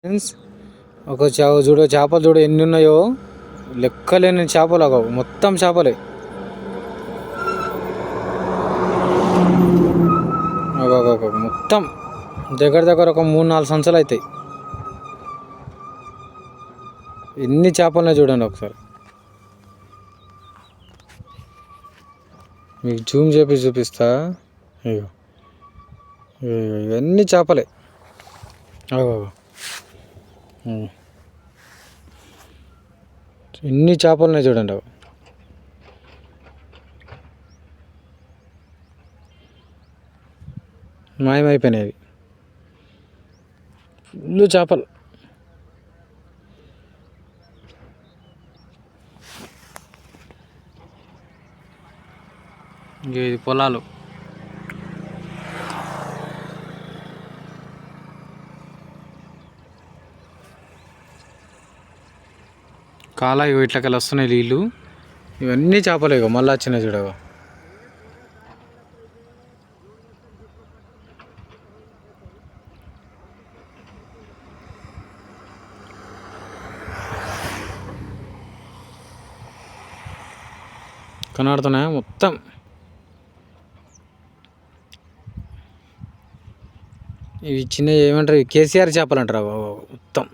Friends ఒక చూడు చేపలు చూడు ఎన్ని ఉన్నాయో, లెక్కలేని చేపలు. మొత్తం చేపలే. మొత్తం దగ్గర దగ్గర ఒక 3-4 సంచులు అవుతాయి. ఎన్ని చేపలున్నాయి చూడండి ఒకసారి. మీకు జూమ్ చేపి చూపిస్తా. ఇవన్నీ చేపలే. ఎన్ని చేపలున్నాయి చూడండి. మాయమైపోయినాయి. ఫుల్ చేపలు. ఇది పొలాలు. కాలా ఇట్లకెళ్ళి వస్తున్నాయి నీళ్ళు. ఇవన్నీ చేపలే. మళ్ళీ వచ్చినాయి చూడగా. కనబడుతున్నాయా మొత్తం. ఇవి చిన్న ఏమంటారు, కేసీఆర్ చేపలు అంటారు మొత్తం.